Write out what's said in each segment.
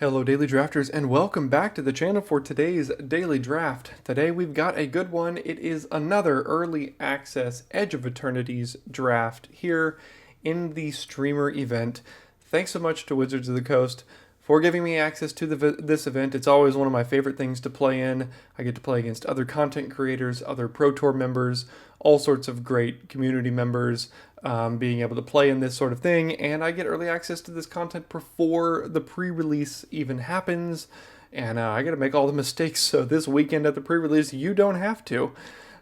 Hello Daily Drafters and welcome back to the channel for today's Daily Draft. Today we've got a good one. It is another early access Edge of Eternities draft here in the streamer event. Thanks so much to Wizards of the Coast for giving me access to this event. It's always one of my favorite things to play in. I get to play against other content creators, other Pro Tour members, all sorts of great community members, being able to play in this sort of thing, and I get early access to this content before the pre-release even happens, and I get to make all the mistakes, so this weekend at the pre-release, you don't have to.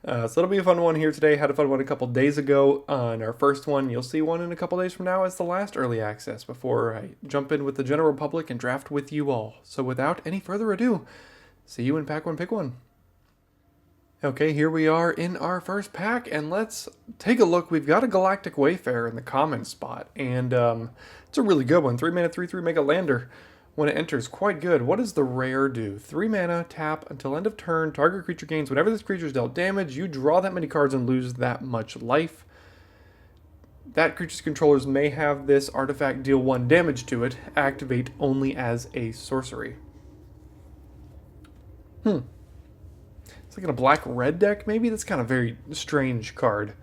So it'll be a fun one here today. Had a fun one a couple days ago on our first one. You'll see one in a couple days from now as the last early access before I jump in with the general public and draft with you all. So without any further ado, see you in Pack 1 Pick 1. Okay, here we are in our first pack, and let's take a look. We've got a Galactic Wayfarer in the common spot, and it's a really good one. 3 mana, 3/3, make a lander. When it enters, quite good. What does the rare do? 3 mana, tap, until end of turn, target creature gains. Whenever this creature is dealt damage, you draw that many cards and lose that much life. That creature's controllers may have this artifact deal 1 damage to it. Activate only as a sorcery. It's like in a black-red deck, maybe? That's kind of a very strange card.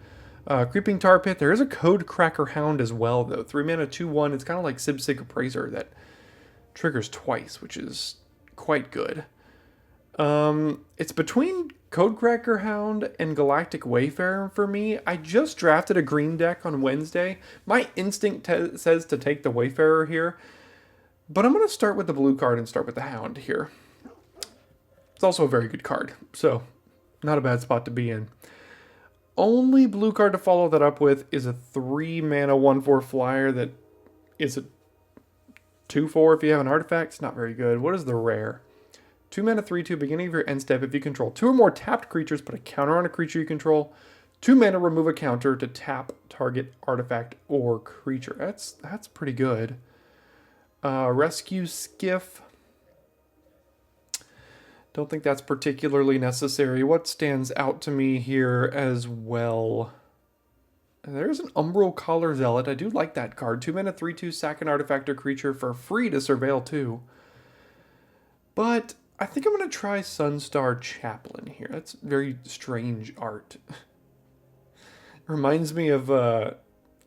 Creeping Tar Pit. There is a Code Cracker Hound as well, though. 3 mana, 2/1. It's kind of like Sibsig Appraiser that triggers twice, which is quite good. It's between Code Cracker Hound and Galactic Wayfarer for me. I just drafted a green deck on Wednesday. My instinct says to take the Wayfarer here, but I'm going to start with the blue card and start with the Hound here. It's also a very good card, so not a bad spot to be in. Only blue card to follow that up with is a 3 mana 1/4 flyer that is a 2/4 if you have an artifact. It's not very good. What is the rare? 2 mana 3/2, beginning of your end step. If you control 2 or more tapped creatures, put a counter on a creature you control. 2 mana, remove a counter to tap target artifact or creature. That's pretty good. Rescue Skiff. Don't think that's particularly necessary. What stands out to me here as well? There's an Umbral Collar Zealot. I do like that card. 2 mana, 3/2, sack an artifact or creature for free to surveil too. But I think I'm going to try Sunstar Chaplain here. That's very strange art. It reminds me of, I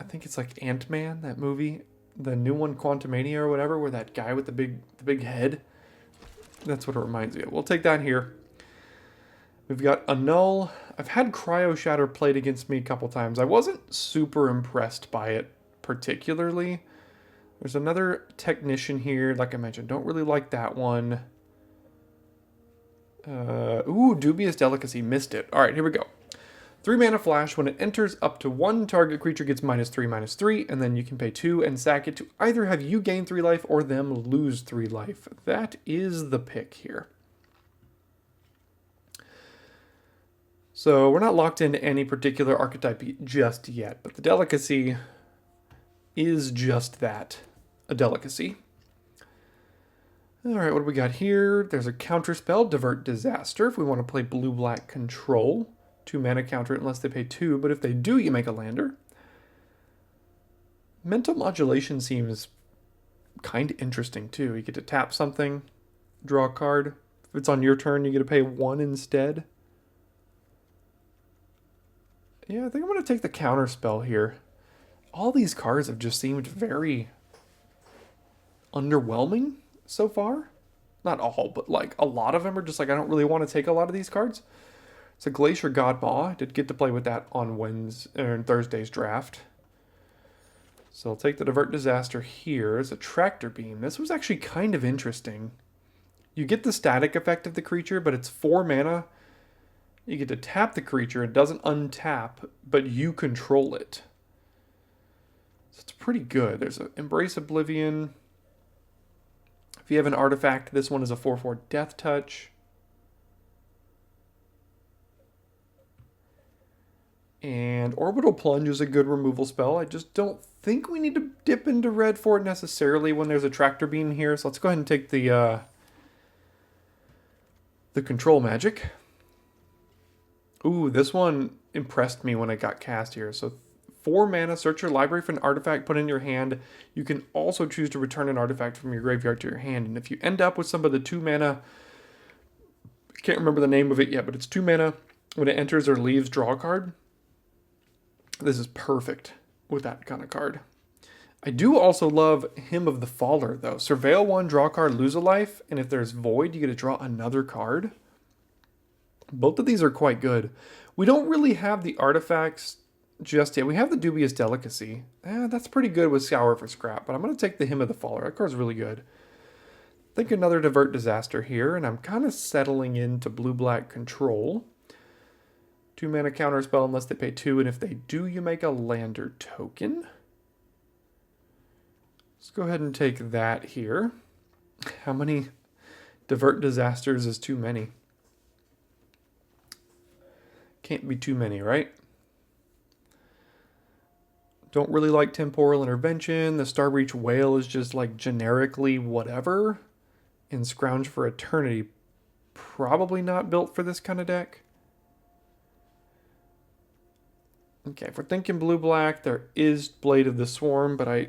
think it's like Ant-Man, that movie. The new one, Quantumania or whatever, where that guy with the big head. That's what it reminds me of. We'll take that here. We've got Annul. I've had Cryo Shatter played against me a couple times. I wasn't super impressed by it particularly. There's another Technician here. Like I mentioned, don't really like that one. Ooh, Dubious Delicacy. Missed it. All right, here we go. 3 mana flash. When it enters, up to 1 target creature gets -3/-3, and then you can pay 2 and sack it to either have you gain 3 life or them lose 3 life. That is the pick here. So we're not locked into any particular archetype just yet, but the delicacy is just that, a delicacy. All right, what do we got here? There's a counter spell, Divert Disaster, if we want to play blue-black control. 2 mana counter it unless they pay 2, but if they do, you make a lander. Mental Modulation seems kind of interesting too. You get to tap something, draw a card. If it's on your turn, you get to pay 1 instead. Yeah, I think I'm going to take the counter spell here. All these cards have just seemed very underwhelming so far. Not all, but like a lot of them are just like, I don't really want to take a lot of these cards. It's a Glacier Godmaw. I did get to play with that on Thursday's draft. So I'll take the Divert Disaster here as a Tractor Beam. This was actually kind of interesting. You get the static effect of the creature, but it's 4 mana. You get to tap the creature. It doesn't untap, but you control it. So it's pretty good. There's an Embrace Oblivion. If you have an artifact, this one is a 4/4 Death Touch. And Orbital Plunge is a good removal spell. I just don't think we need to dip into red for it necessarily when there's a Tractor Beam here. So let's go ahead and take the Control Magic. Ooh, this one impressed me when it got cast here. So 4 mana, search your library for an artifact, put it in your hand. You can also choose to return an artifact from your graveyard to your hand. And if you end up with some of the 2 mana, can't remember the name of it yet, but it's 2 mana. When it enters or leaves, draw a card. This is perfect with that kind of card. I do also love Hymn of the Faller, though. Surveil 1, draw a card, lose a life, and if there's Void, you get to draw another card. Both of these are quite good. We don't really have the artifacts just yet. We have the Dubious Delicacy. That's pretty good with Scour for Scrap, but I'm going to take the Hymn of the Faller. That card's really good. I think another Divert Disaster here, and I'm kind of settling into blue-black control. 2 mana counter spell unless they pay 2, and if they do, you make a Lander token. Let's go ahead and take that here. How many Divert Disasters is too many? Can't be too many, right? Don't really like Temporal Intervention. The Starbreach Whale is just like generically whatever. And Scrounge for Eternity, probably not built for this kind of deck. Okay, if we're thinking blue-black, there is Blade of the Swarm, but I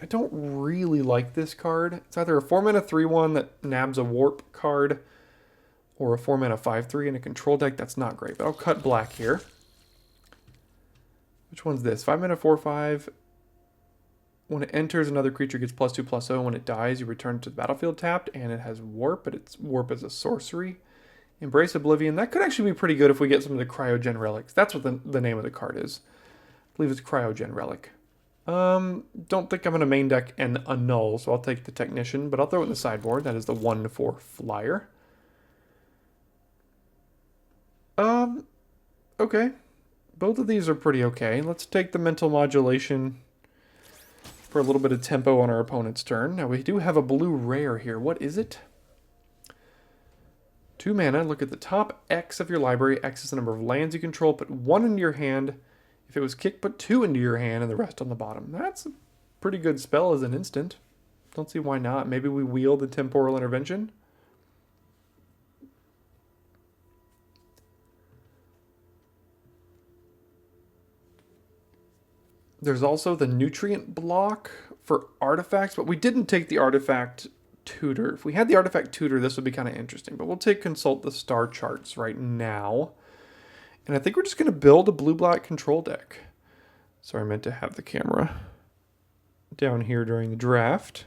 don't really like this card. It's either a 4-mana 3/1 that nabs a warp card, or a 4-mana 5/3 in a control deck. That's not great, but I'll cut black here. Which one's this? 5-mana 4/5. When it enters, another creature gets +2/+0. When it dies, you return to the battlefield tapped, and it has warp, but it's warp as a sorcery. Embrace Oblivion. That could actually be pretty good if we get some of the Cryogen Relics. That's what the name of the card is. I believe it's Cryogen Relic. Don't think I'm going to main deck and annul, so I'll take the Technician, but I'll throw it in the sideboard. That is the 1/4 flyer. Okay. Both of these are pretty okay. Let's take the Mental Modulation for a little bit of tempo on our opponent's turn. Now we do have a blue rare here. What is it? 2 mana. Look at the top X of your library. X is the number of lands you control. Put 1 into your hand. If it was kicked, put 2 into your hand and the rest on the bottom. That's a pretty good spell as an instant. Don't see why not. Maybe we wield the Temporal Intervention. There's also the Nutrient block for artifacts, but we didn't take the Artifact Tutor. If we had the Artifact Tutor, this would be kind of interesting, but we'll take Consult the Star Charts right now. And I think we're just going to build a blue-black control deck. Sorry, I meant to have the camera down here during the draft.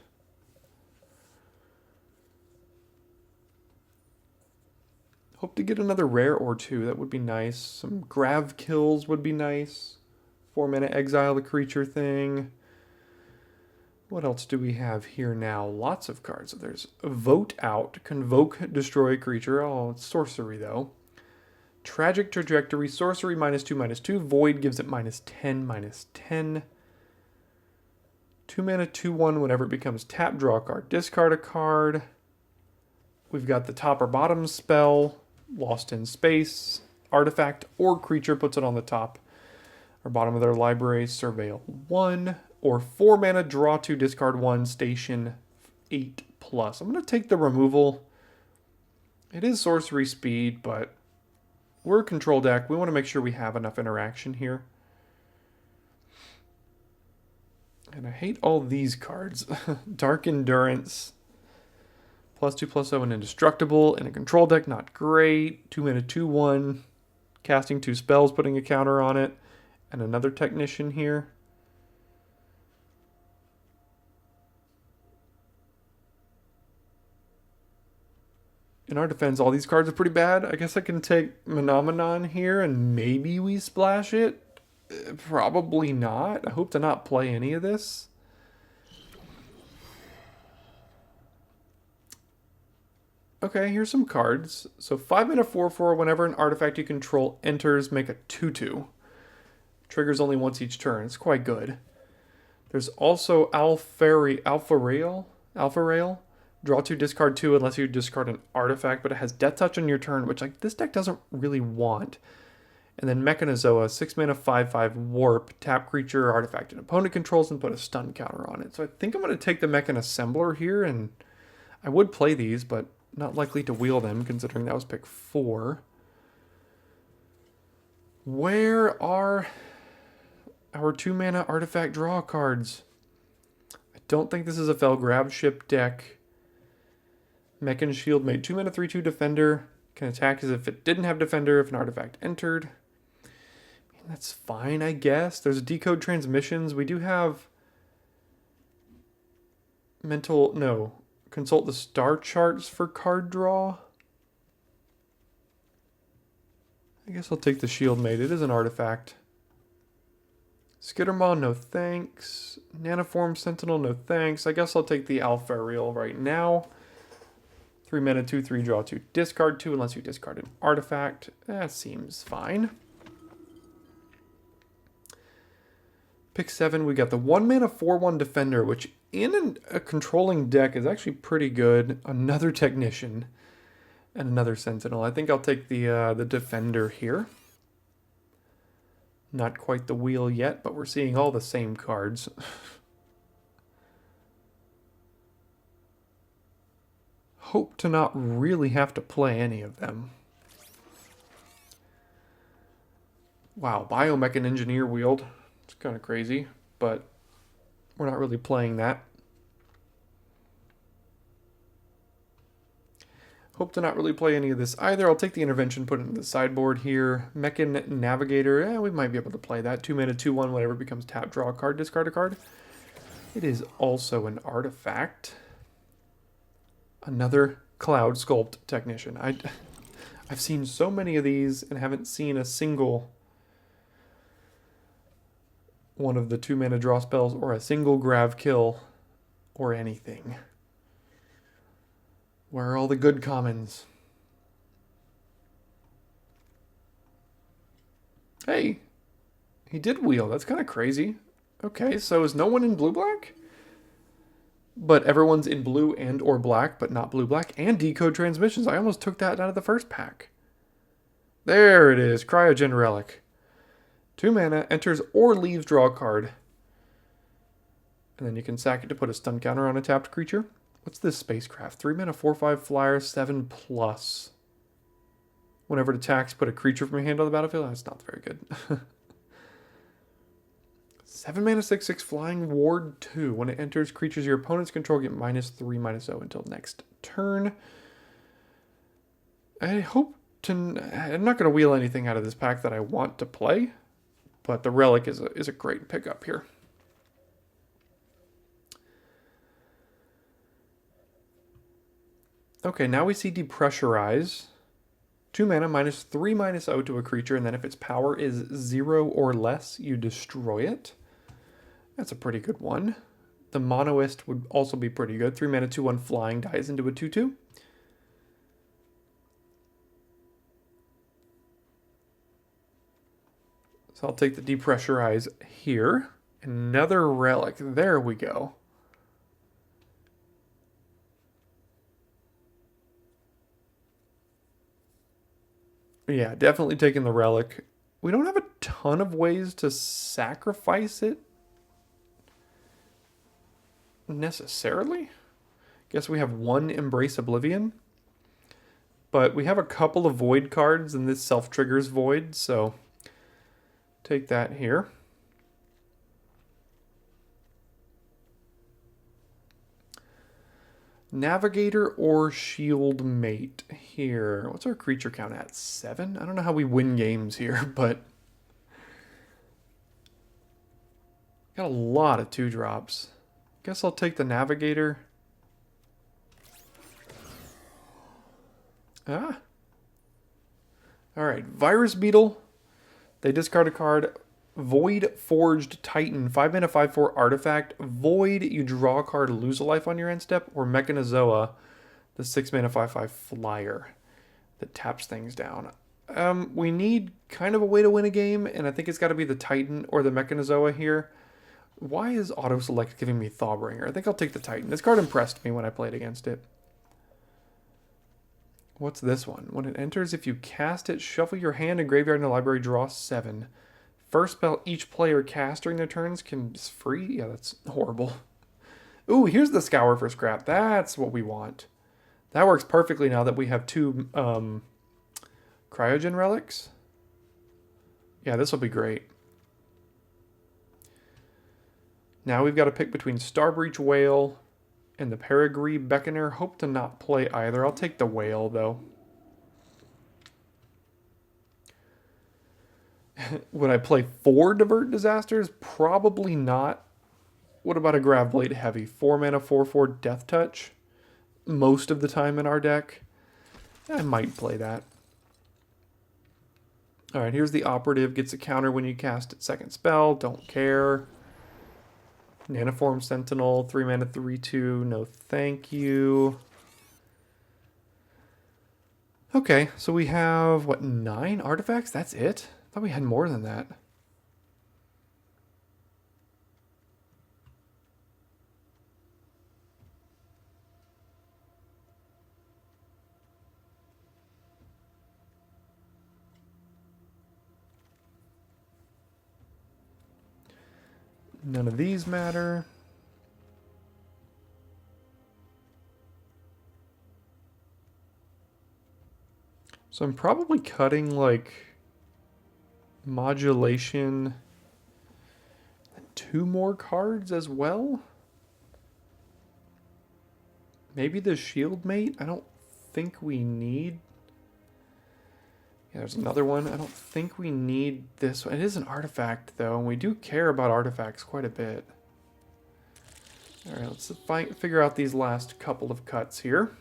Hope to get another rare or 2. That would be nice. Some Grav Kills would be nice. 4 mana exile the creature thing. What else do we have here now? Lots of cards. So there's Vote Out, Convoke, Destroy a Creature. Oh, it's sorcery though. Tragic Trajectory, sorcery -2/2. Void gives it -10/10. 2 mana 2/1 whenever it becomes tap, draw a card, discard a card. We've got the top or bottom spell, Lost in Space, artifact or creature puts it on the top or bottom of their library, Surveil 1, or 4 mana, draw 2, discard 1, station 8+. I'm going to take the removal. It is sorcery speed, but we're a control deck. We want to make sure we have enough interaction here. And I hate all these cards. Dark Endurance, +2/+0 and Indestructible. In a control deck, not great. 2 mana 2/1, casting 2 spells, putting a counter on it. And another Technician here. In our defense, all these cards are pretty bad. I guess I can take Phenomenon here and maybe we splash it. Probably not. I hope to not play any of this. Okay, here's some cards. So 5 mana 4/4, whenever an artifact you control enters, make a 2/2. Triggers only once each turn. It's quite good. There's also Alpha Rail. Draw 2, discard 2 unless you discard an artifact, but it has Death Touch on your turn, which like this deck doesn't really want. And then Mechanizoa, 6 mana 5/5 warp, tap creature or artifact an opponent controls and put a stun counter on it. So I think I'm going to take the Mechanassembler here, and I would play these, but not likely to wheel them considering that was pick 4. Where are our 2-mana artifact draw cards. I don't think this is a Fell Grab Ship deck. Mechan Shield Mate, 2-mana 3/2 defender. Can attack as if it didn't have defender if an artifact entered. And that's fine, I guess. There's Decode Transmissions. We do have consult the star charts for card draw. I guess I'll take the Shield Mate. It is an artifact. Skittermaw, no thanks. Nanoform Sentinel, no thanks. I guess I'll take the Alfariel right now. 3 mana, 2/3, draw 2. Discard 2 unless you discard an artifact. That seems fine. Pick 7, we got the 1 mana 4/1 Defender, which in a controlling deck is actually pretty good. Another Technician and another Sentinel. I think I'll take the Defender here. Not quite the wheel yet, but we're seeing all the same cards. Hope to not really have to play any of them. Wow, Biomechan Engineer Wield. It's kind of crazy, but we're not really playing that. Hope to not really play any of this either. I'll take the Intervention, put it in the sideboard here. Mechan Navigator, we might be able to play that. 2 mana, 2/1, whenever it becomes tap, draw a card, discard a card. It is also an artifact. Another Cloud Sculpt Technician. I've seen so many of these and haven't seen a single one of the 2 mana draw spells or a single Grav Kill or anything. Where are all the good commons? Hey, he did wheel. That's kind of crazy. Okay, so is no one in blue-black? But everyone's in blue and or black, but not blue-black. And Decode Transmissions. I almost took that out of the first pack. There it is. Cryogen Relic. 2 mana, enters or leaves, draw a card. And then you can sack it to put a stun counter on a tapped creature. What's this spacecraft? 3 mana, 4/5 flyer, 7+. Whenever it attacks, put a creature from your hand on the battlefield. That's not very good. 7 mana, 6/6 flying, ward 2. When it enters, creatures your opponents control get -3/-0 until next turn. I'm not going to wheel anything out of this pack that I want to play, but the Relic is a great pickup here. Okay, now we see Depressurize. 2 mana, -3/-0 to a creature, and then if its power is 0 or less, you destroy it. That's a pretty good one. The Monoist would also be pretty good. 3 mana, 2/1 flying, dies into a 2/2. So I'll take the Depressurize here. Another Relic. There we go. Yeah, definitely taking the Relic. We don't have a ton of ways to sacrifice it necessarily. Guess we have 1 Embrace Oblivion. But we have a couple of Void cards, and this self-triggers Void, so take that here. Navigator or Shield Mate here. What's our creature count at? 7? I don't know how we win games here, but got a lot of 2-drops. Guess I'll take the Navigator. Ah. Alright, Virus Beetle. They discard a card. Void Forged Titan, 5 mana, 5/4 artifact. Void, you draw a card, lose a life on your end step. Or Mechanizoa, the 6 mana, 5/5 flyer that taps things down. We need kind of a way to win a game, and I think it's got to be the Titan or the Mechanizoa here. Why is Auto Select giving me Thawbringer? I think I'll take the Titan. This card impressed me when I played against it. What's this one? When it enters, if you cast it, shuffle your hand and graveyard in the library, draw 7. First spell each player casts during their turns is free? Yeah, that's horrible. Ooh, here's the Scour for Scrap. That's what we want. That works perfectly now that we have 2 Cryogen Relics. Yeah, this will be great. Now we've got to pick between Starbreach Whale and the Peregree Beckoner. Hope to not play either. I'll take the Whale, though. Would I play 4 Divert Disasters? Probably not. What about a Graveblade Heavy? 4 mana, 4/4 Death Touch. Most of the time in our deck. I might play that. Alright, here's the Operative. Gets a counter when you cast its second spell. Don't care. Nanoform Sentinel. 3 mana, 3/2. No thank you. Okay, so we have, what, 9 artifacts? That's it? I thought we had more than that. None of these matter. So I'm probably cutting, like, modulation and 2 more cards as well. Maybe the Shield Mate? I don't think we need... Yeah, there's another one. I don't think we need this one. It is an artifact, though, and we do care about artifacts quite a bit. Alright, let's figure out these last couple of cuts here.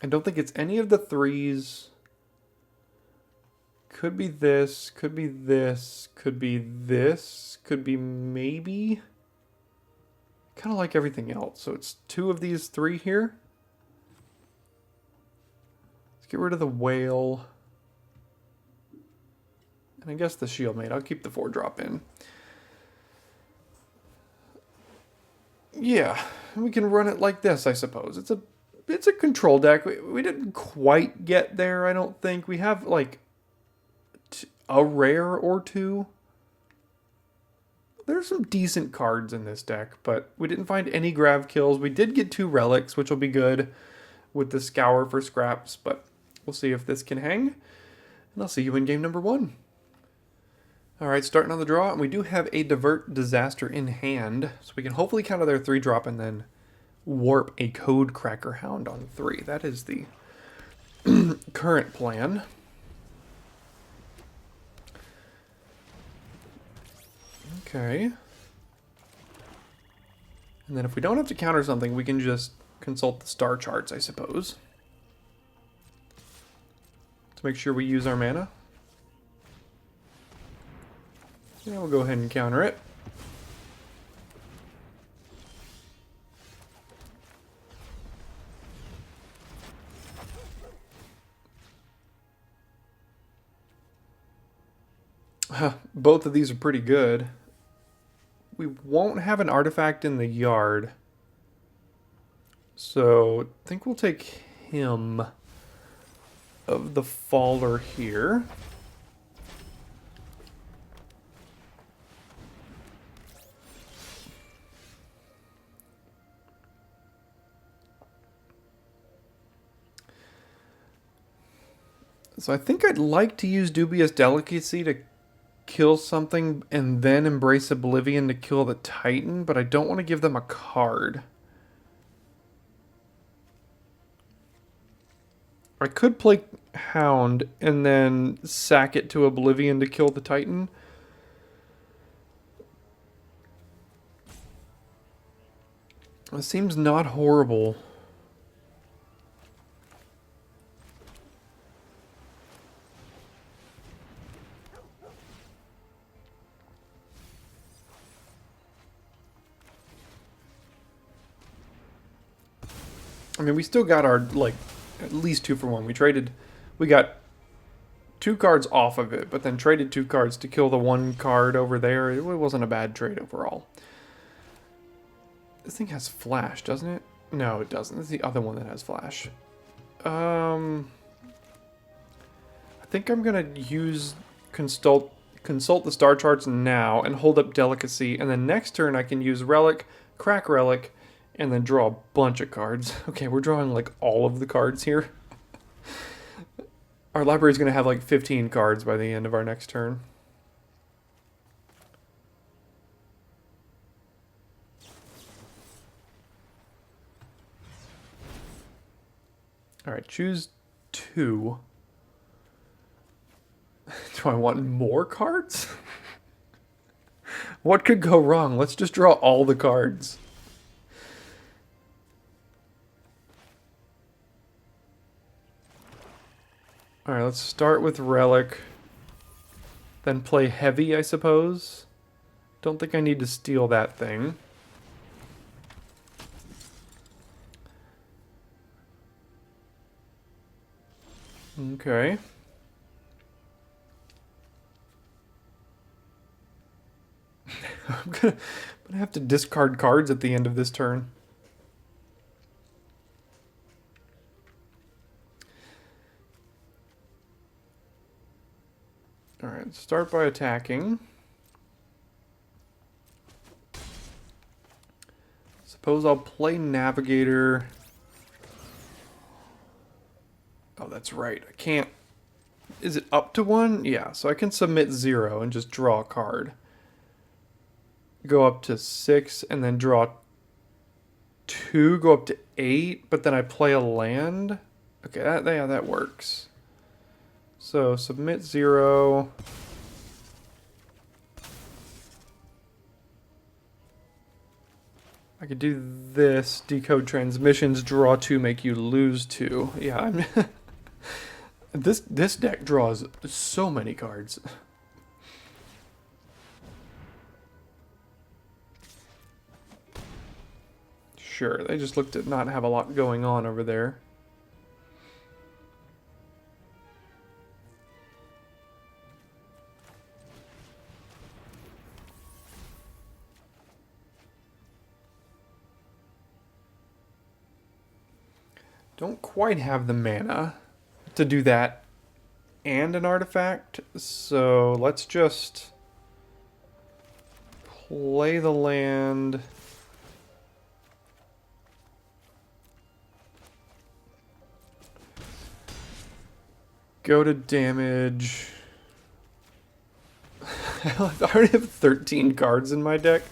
I don't think it's any of the 3s. Could be this, could be this, could be this, could be maybe. Kind of like everything else. So it's 2 of these 3 here. Let's get rid of the Whale. And I guess the Shield Mate. I'll keep the 4-drop in. Yeah, we can run it like this, I suppose. It's a control deck. We didn't quite get there, I don't think. We have, like, a rare or 2. There's some decent cards in this deck, but we didn't find any Grav kills. We did get 2 relics, which will be good with the Scour for scraps, but we'll see if this can hang. And I'll see you in game number 1. Alright, starting on the draw, and we do have a Divert Disaster in hand, so we can hopefully counter their 3-drop and then warp a Code Cracker Hound on 3. That is the current plan. Okay. And then if we don't have to counter something, we can just consult the star charts, I suppose. To make sure we use our mana. Yeah, we'll go ahead and counter it. Both of these are pretty good. We won't have an artifact in the yard. So I think we'll take him of the Faller here. So I think I'd like to use Dubious Delicacy to kill something and then Embrace Oblivion to kill the Titan, but I don't want to give them a card. I could play Hound and then sack it to Oblivion to kill the Titan. It seems not horrible. I mean, we still got our, like, at least 2 for 1. We got 2 cards off of it, but then traded 2 cards to kill the 1 card over there. It wasn't a bad trade overall. This thing has flash, doesn't it? No, it doesn't. This is the other one that has flash. I think I'm going to use consult the star charts now and hold up Delicacy, and then next turn I can use Relic, Crack Relic, and then draw a bunch of cards. Okay, we're drawing like all of the cards here. Our library is going to have like 15 cards by the end of our next turn. All right, choose 2. Do I want more cards? What could go wrong? Let's just draw all the cards. All right, let's start with Relic. Then play Heavy, I suppose. Don't think I need to steal that thing. Okay. I'm gonna have to discard cards at the end of this turn. Alright, start by attacking. Suppose I'll play Navigator. Oh, that's right. I can't... Is it up to 1? Yeah, so I can submit 0 and just draw a card. Go up to 6 and then draw 2, go up to 8, but then I play a land. Okay, that works. So submit 0. I could do this, decode transmissions, draw 2, make you lose 2. Yeah, I'm this deck draws so many cards. Sure, they just looked at not have a lot going on over there. Don't quite have the mana to do that and an artifact, so let's just play the land. Go to damage. I already have 13 cards in my deck.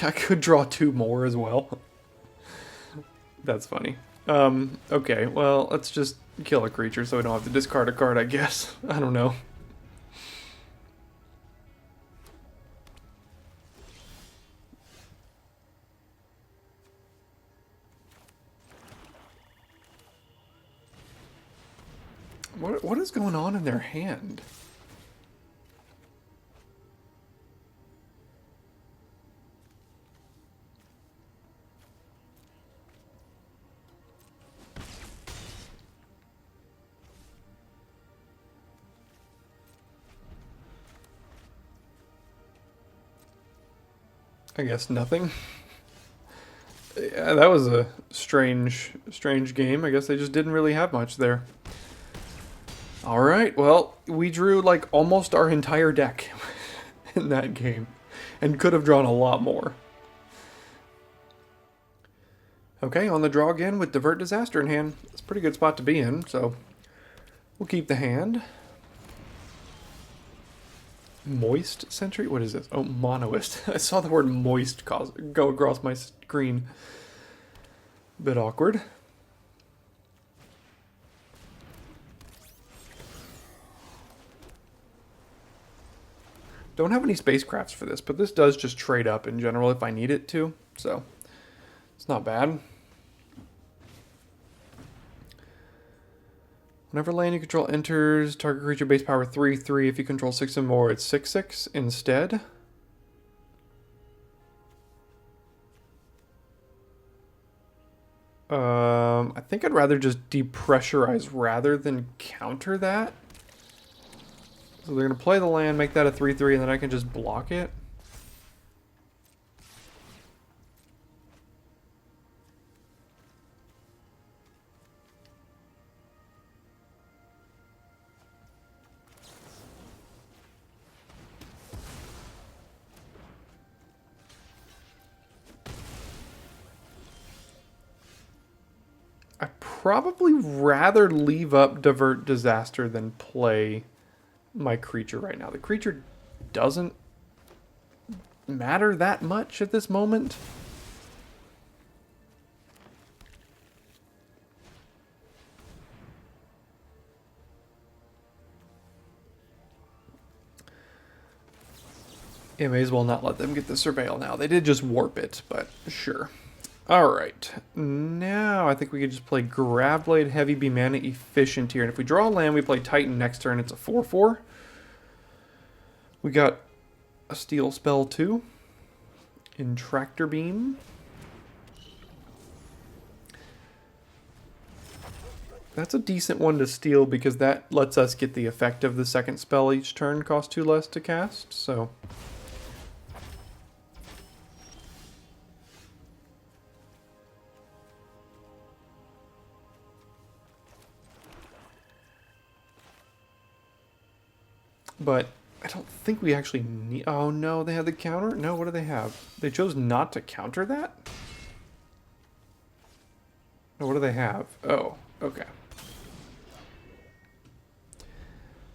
I could draw 2 more as well. That's funny. Okay, well, let's just kill a creature so we don't have to discard a card, I guess. I don't know. What is going on in their hand? I guess nothing. Yeah, that was a strange game. I guess they just didn't really have much there. Alright, well, we drew like almost our entire deck in that game. And could have drawn a lot more. Okay, on the draw again with Divert Disaster in hand. It's a pretty good spot to be in, so we'll keep the hand. Moist Sentry? What is this? Oh, Monoist. I saw the word moist go across my screen. Bit awkward. Don't have any spacecrafts for this, but this does just trade up in general if I need it to, so it's not bad. Whenever land you control enters, target creature base power 3/3. If you control 6 or more, it's 6/6 instead. I think I'd rather just depressurize rather than counter that. So they're going to play the land, make that a 3/3, and then I can just block it. probably rather leave up Divert Disaster than play my creature right now. The creature doesn't matter that much at this moment. Yeah, may as well not let them get the Surveil now. They did just warp it, but sure. Alright, now I think we could just play Graveblade, Heavy, be mana efficient here. And if we draw a land, we play Titan next turn, it's a 4/4. We got a Steel spell too. In Tractor Beam. That's a decent one to steal because that lets us get the effect of the second spell each turn, cost 2 less to cast, so... But I don't think we actually need... Oh no, they have the counter? No, what do they have? They chose not to counter that? No, what do they have? Oh, okay.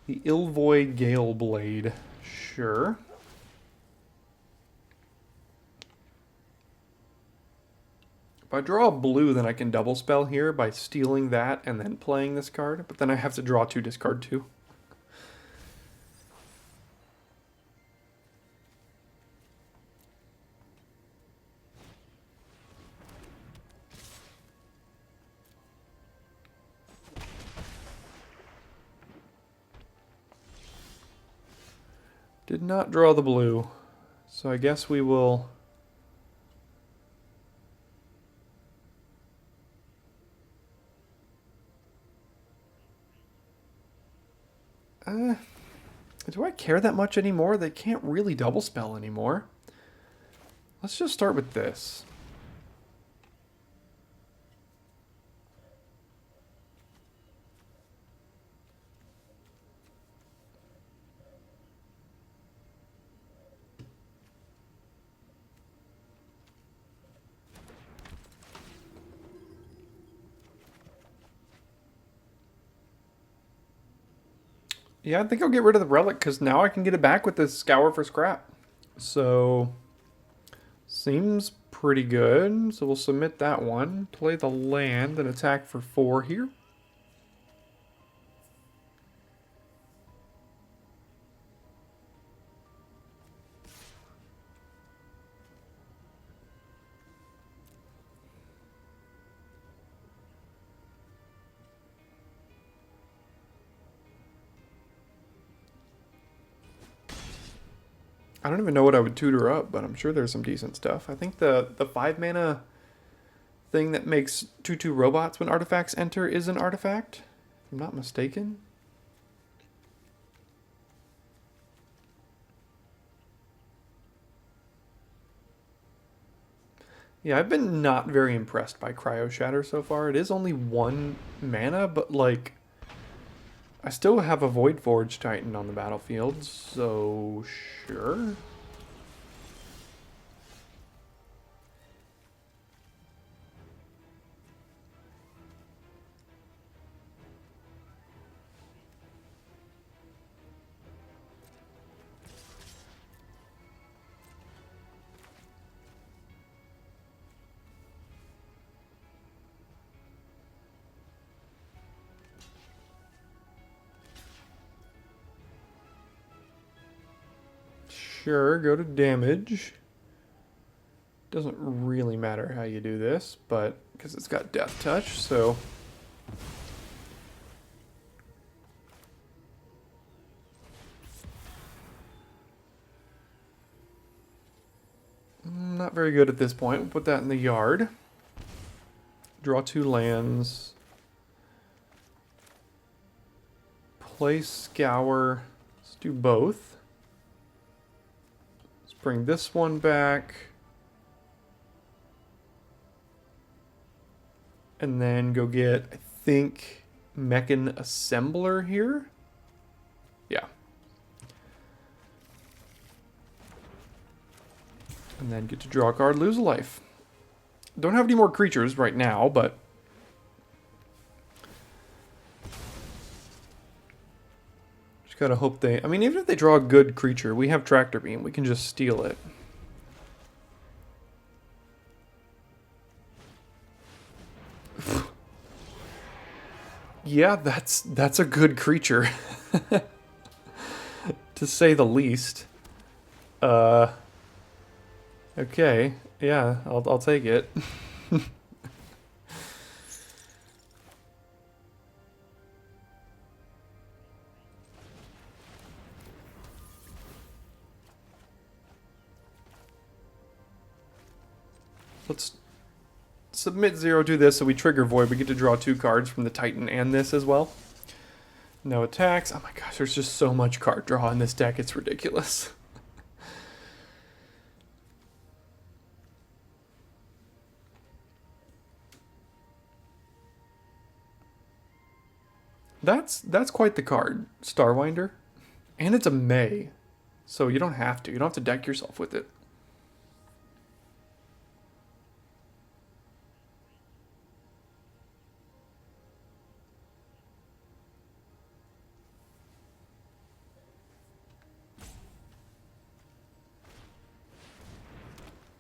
The Ilvoid Gale Blade. Sure. If I draw a blue, then I can double spell here by stealing that and then playing this card. But then I have to draw 2, discard 2. Did not draw the blue, so I guess we will... do I care that much anymore? They can't really double spell anymore. Let's just start with this. Yeah, I think I'll get rid of the Relic because now I can get it back with this Scour for scrap. So, seems pretty good. So we'll submit that one. Play the land and attack for 4 here. I don't even know what I would tutor up, but I'm sure there's some decent stuff. I think the 5 mana thing that makes 2/2 robots when artifacts enter is an artifact, if I'm not mistaken. Yeah, I've been not very impressed by Cryo Shatter so far. It is only 1 mana, but like... I still have a Void Forge Titan on the battlefield, so sure. Sure, go to damage. Doesn't really matter how you do this, but because it's got Death Touch, so... Not very good at this point. We'll put that in the yard. Draw 2 lands. Play Scour. Let's do both. Bring this one back. And then go get, I think, Mechan Assembler here. Yeah. And then get to draw a card, lose a life. Don't have any more creatures right now, but gotta hope they... I mean, even if they draw a good creature, we have Tractor Beam. We can just steal it. Yeah, that's a good creature. To say the least. Okay. Yeah, I'll take it. Let's submit 0 to this so we trigger Void. We get to draw 2 cards from the Titan and this as well. No attacks. Oh my gosh, there's just so much card draw in this deck. It's ridiculous. That's quite the card, Starwinder. And it's a May, so you don't have to. You don't have to deck yourself with it.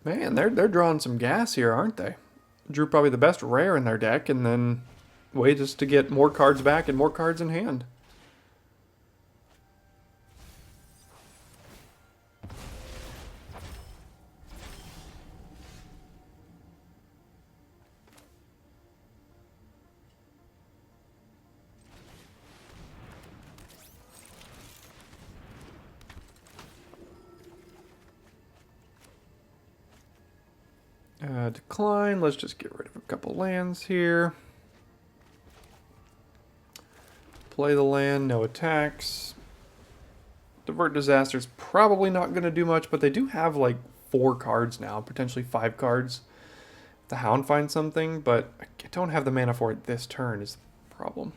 Man, they're drawing some gas here, aren't they? Drew probably the best rare in their deck, and then wait just to get more cards back and more cards in hand. Decline. Let's just get rid of a couple lands here. Play the land, no attacks. Divert Disaster's probably not going to do much, but they do have like 4 cards now, potentially 5 cards. The Hound finds something, but I don't have the mana for it this turn is the problem.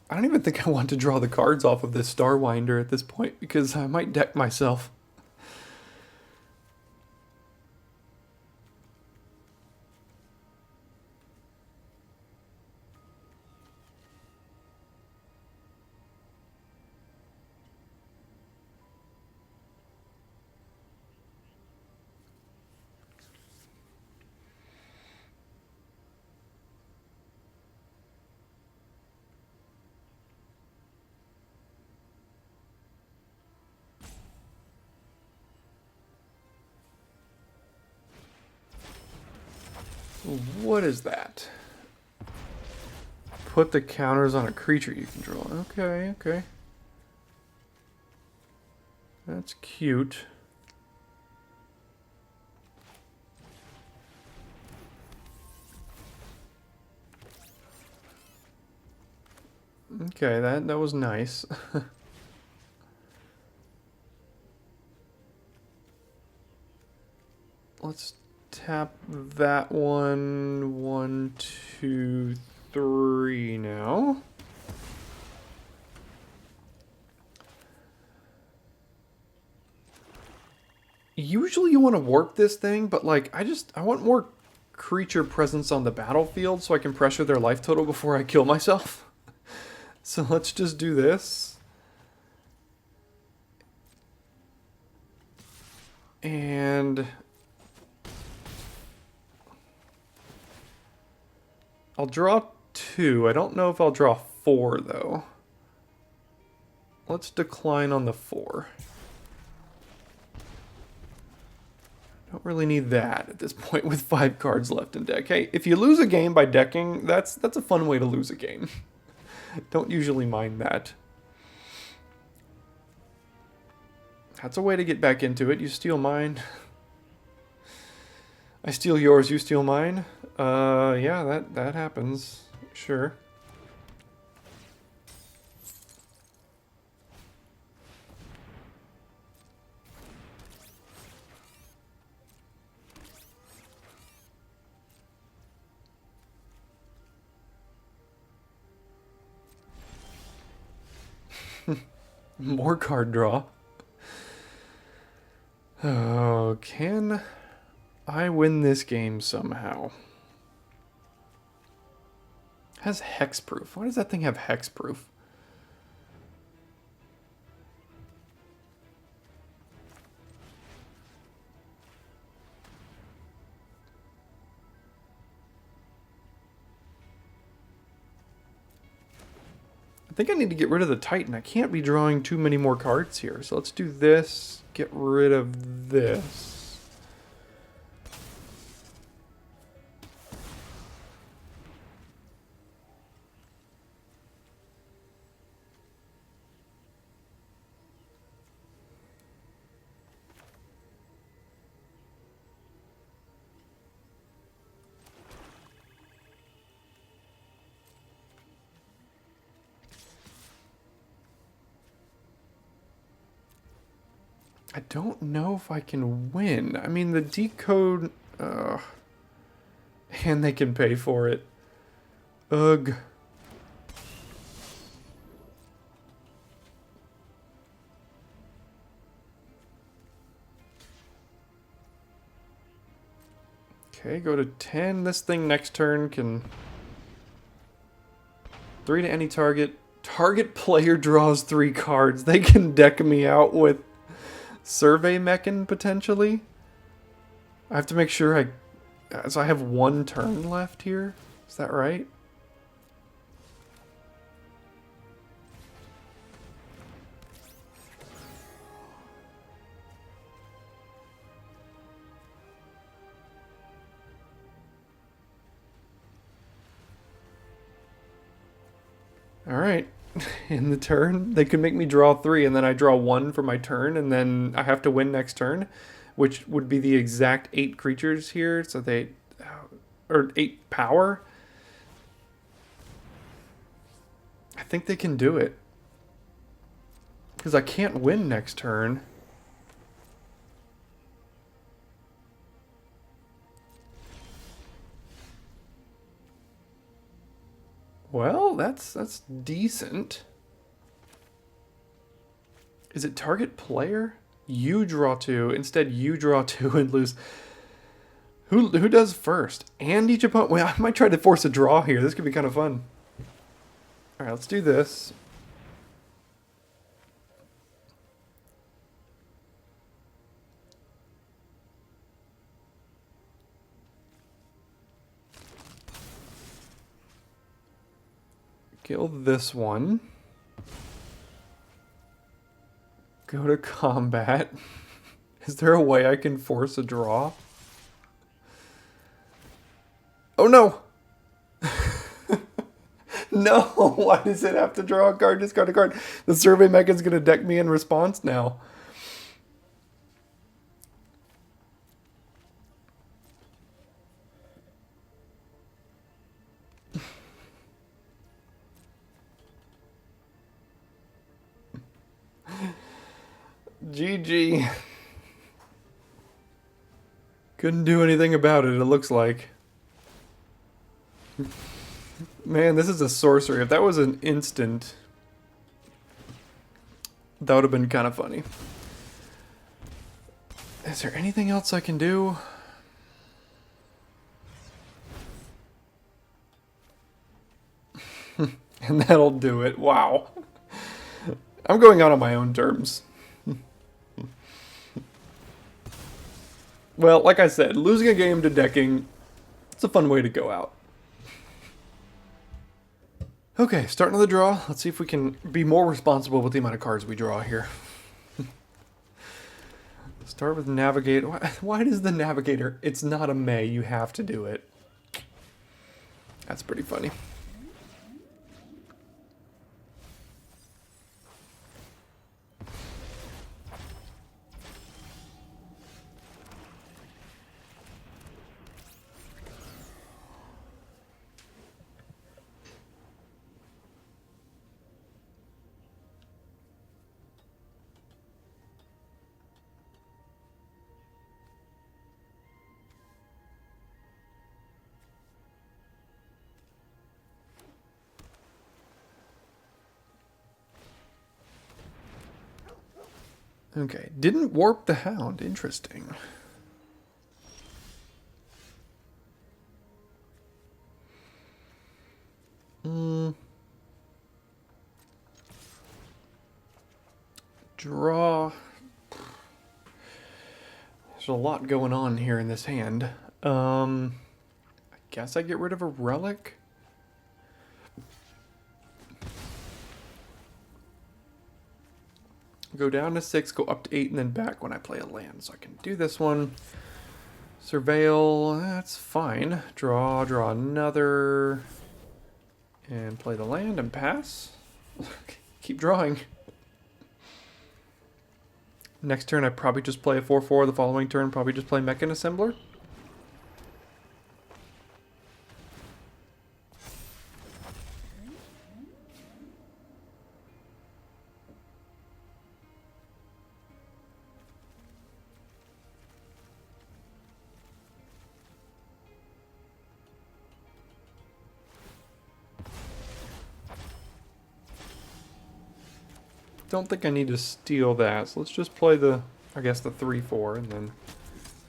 I don't even think I want to draw the cards off of this Starwinder at this point because I might deck myself. What is that? Put the counters on a creature you control. Okay, okay. That's cute. Okay, that was nice. Let's tap that one. 1, 2, 3 now. Usually you want to warp this thing, but like I want more creature presence on the battlefield so I can pressure their life total before I kill myself. So let's just do this. And I'll draw 2. I don't know if I'll draw 4 though. Let's decline on the 4. Don't really need that at this point with 5 cards left in deck. Hey, if you lose a game by decking, that's a fun way to lose a game. Don't usually mind that. That's a way to get back into it. You steal mine. I steal yours, you steal mine. Yeah, that happens. Sure. More card draw. Oh, can I win this game somehow? Has hexproof. Why does that thing have hexproof? I think I need to get rid of the Titan. I can't be drawing too many more cards here. So let's do this. Get rid of this. I don't know if I can win. I mean, the decode... and they can pay for it. Ugh. Okay, go to 10. This thing next turn can... 3 to any target. Target player draws 3 cards. They can deck me out with Survey Mechan, potentially. I have to make sure I... So I have 1 turn left here. Is that right? Alright. In the turn, they can make me draw 3, and then I draw 1 for my turn, and then I have to win next turn, which would be the exact 8 creatures here, so they... or 8 power? I think they can do it. Because I can't win next turn. Well, that's decent. Is it target player? You draw 2. Instead, you draw 2 and lose. Who does first? And each opponent... Well, I might try to force a draw here. This could be kind of fun. Alright, let's do this. Kill this one. Go to combat. Is there a way I can force a draw? Oh no! No! Why does it have to draw a card, discard a card? The Survey Mechan's gonna deck me in response now. GG. Couldn't do anything about it, it looks like. Man, this is a sorcery. If that was an instant, that would have been kind of funny. Is there anything else I can do? And that'll do it. Wow. I'm going out on my own terms. Well, like I said, losing a game to decking, it's a fun way to go out. Okay, starting the draw. Let's see if we can be more responsible with the amount of cards we draw here. Start with Navigator. Why does the Navigator... It's not a May, you have to do it. That's pretty funny. Okay, didn't warp the Hound. Interesting. Draw. There's a lot going on here in this hand. I guess I get rid of a relic. Go down to 6, go up to 8, and then back when I play a land. So I can do this one. Surveil, that's fine. Draw another. And play the land and pass. Keep drawing. Next turn I probably just play a 4/4. The following turn probably just play Mechan Assembler. Don't think I need to steal that, so let's just play the, I guess, the 3/4, and then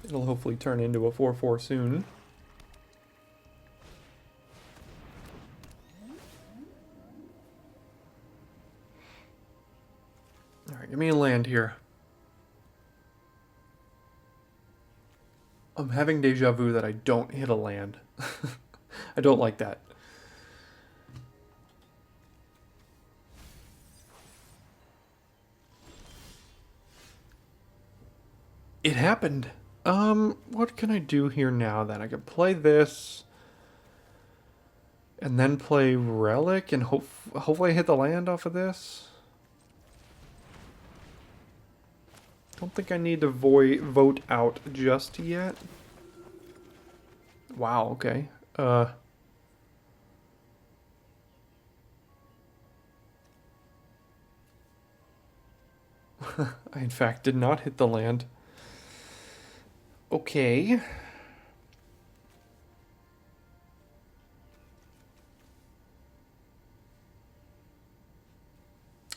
it'll hopefully turn into a 4/4 soon. Alright, give me a land here. I'm having deja vu that I don't hit a land. I don't like that. It happened. What can I do here now then? I could play this and then play Relic and hopefully I hit the land off of this. Don't think I need to vote out just yet. Wow, okay. I in fact did not hit the land. Okay.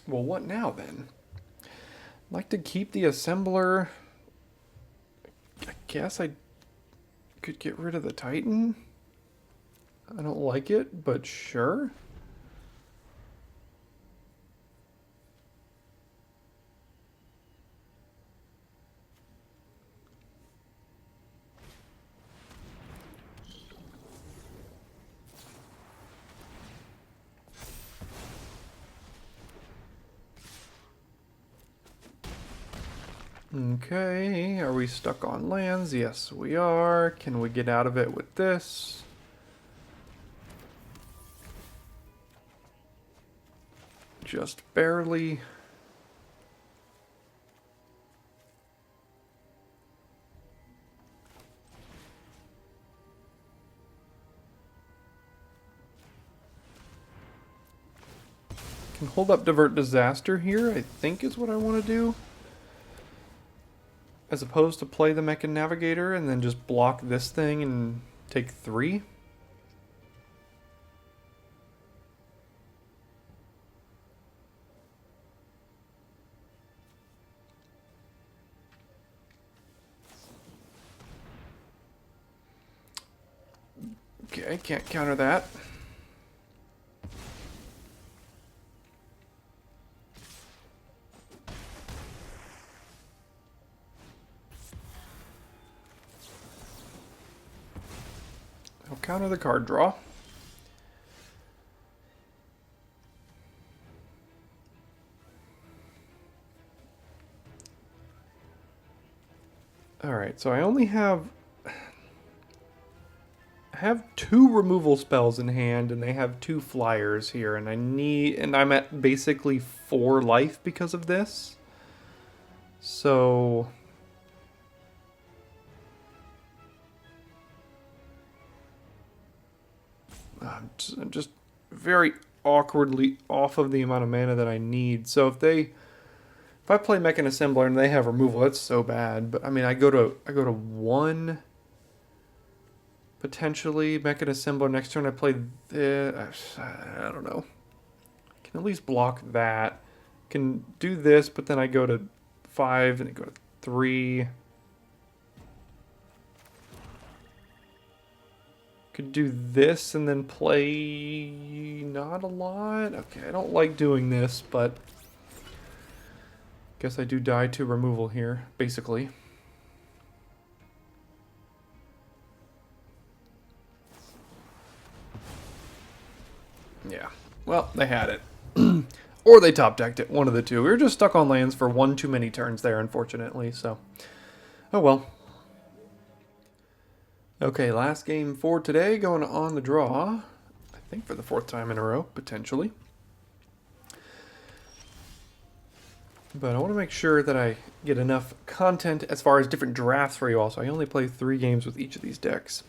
Well, what now then? I'd like to keep the assembler. I guess I could get rid of the Titan. I don't like it, but sure. Okay, are we stuck on lands? Yes, we are. Can we get out of it with this? Just barely. Can hold up Divert Disaster here, I think is what I want to do. As opposed to play the Mechan Navigator and then just block this thing and take 3. Okay, can't counter that. I'll counter the card draw. Alright, so I only have 2 removal spells in hand, and they have 2 flyers here, and I'm at basically 4 life because of this. So I'm just very awkwardly off of the amount of mana that I need. So if I play Mechan Assembler and they have removal, that's so bad. But I mean, I go to 1 potentially Mechan Assembler. Next turn I play this. I don't know. I can at least block that. Can do this, but then I go to 5, and then go to 3. Could do this and then play not a lot. Okay, I don't like doing this, but guess I do die to removal here, basically. Yeah, well, they had it. Or they top decked it, one of the two. We were just stuck on lands for one too many turns there, unfortunately, so. Oh well. Okay, last game for today, going on the draw. I think for the 4th time in a row, potentially. But I want to make sure that I get enough content as far as different drafts for you all, so I only play 3 games with each of these decks.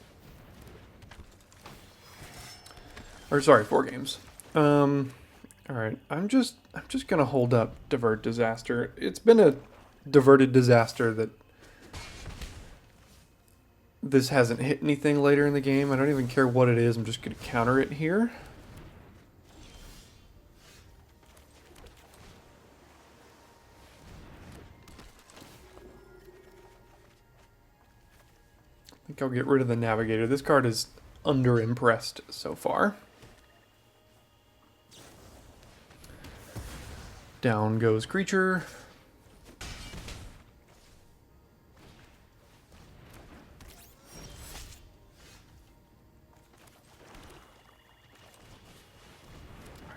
Or sorry, 4 games. Alright, I'm just gonna hold up Divert Disaster. It's been a diverted disaster that this hasn't hit anything later in the game. I don't even care what it is. I'm just going to counter it here. I think I'll get rid of the Navigator. This card is under-impressed so far. Down goes Creature.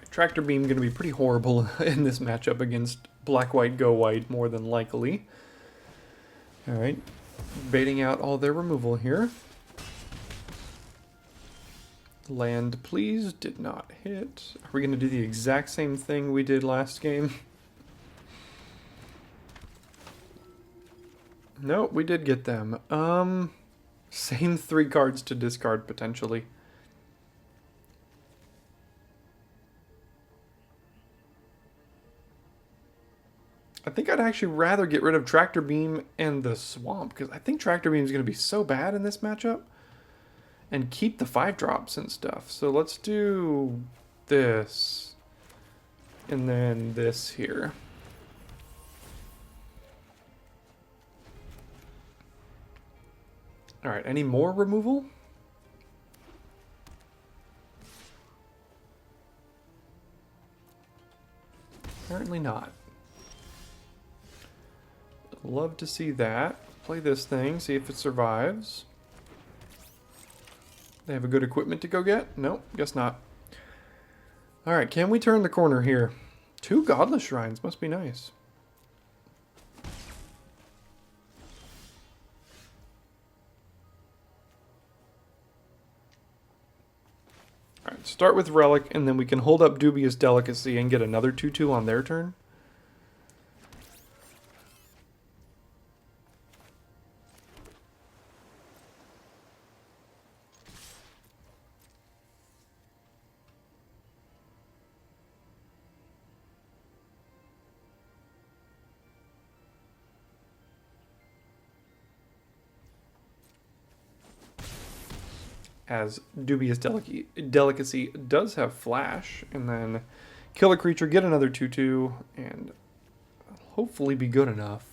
Tractor Beam going to be pretty horrible in this matchup against Black-White Go White, more than likely. Alright, baiting out all their removal here. Land, please. Did not hit. Are we going to do the exact same thing we did last game? No, we did get them. Same 3 cards to discard, potentially. I think I'd actually rather get rid of Tractor Beam and the Swamp, because I think Tractor Beam is going to be so bad in this matchup. And keep the 5-drops and stuff. So let's do this. And then this here. Alright, any more removal? Apparently not. Love to see that. Play this thing, see if it survives. They have a good equipment to go get? Nope, guess not. Alright, can we turn the corner here? 2 Godless Shrines, must be nice. Alright, start with Relic, and then we can hold up Dubious Delicacy and get another 2/2 on their turn. As Dubious Delicacy does have Flash, and then kill a creature, get another 2/2, and hopefully be good enough.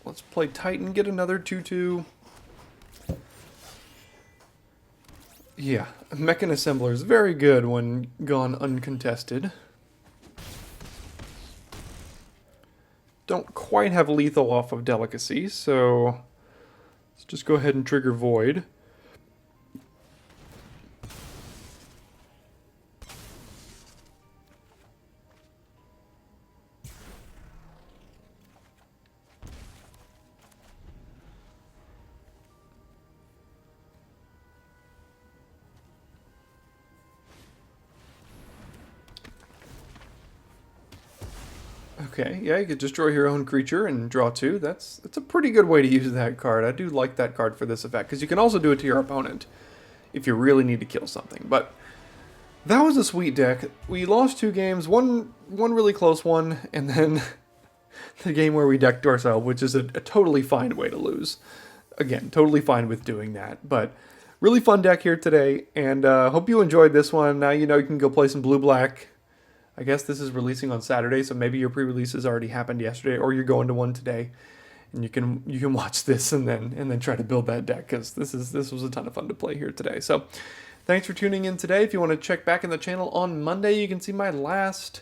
Let's play Titan, get another 2/2. Yeah, Mechan Assembler is very good when gone uncontested. Don't quite have lethal off of Delicacy, so let's just go ahead and trigger Void. Okay, yeah, you could destroy your own creature and draw 2. That's a pretty good way to use that card. I do like that card for this effect, because you can also do it to your opponent if you really need to kill something. But that was a sweet deck. We lost 2 games, one really close one, and then the game where we decked ourselves, which is a totally fine way to lose. Again, totally fine with doing that, but really fun deck here today, and hope you enjoyed this one. Now you know you can go play some blue-black. I guess this is releasing on Saturday, so maybe your pre-release has already happened yesterday, or you're going to one today, and you can watch this and then try to build that deck, because this was a ton of fun to play here today. So thanks for tuning in today. If you want to check back in the channel on Monday, you can see my last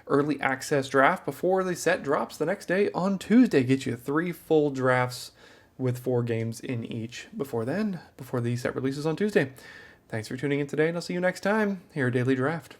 early access draft before the set drops the next day on Tuesday. Get you 3 full drafts with 4 games in each before the set releases on Tuesday. Thanks for tuning in today, and I'll see you next time here at Daily Draft.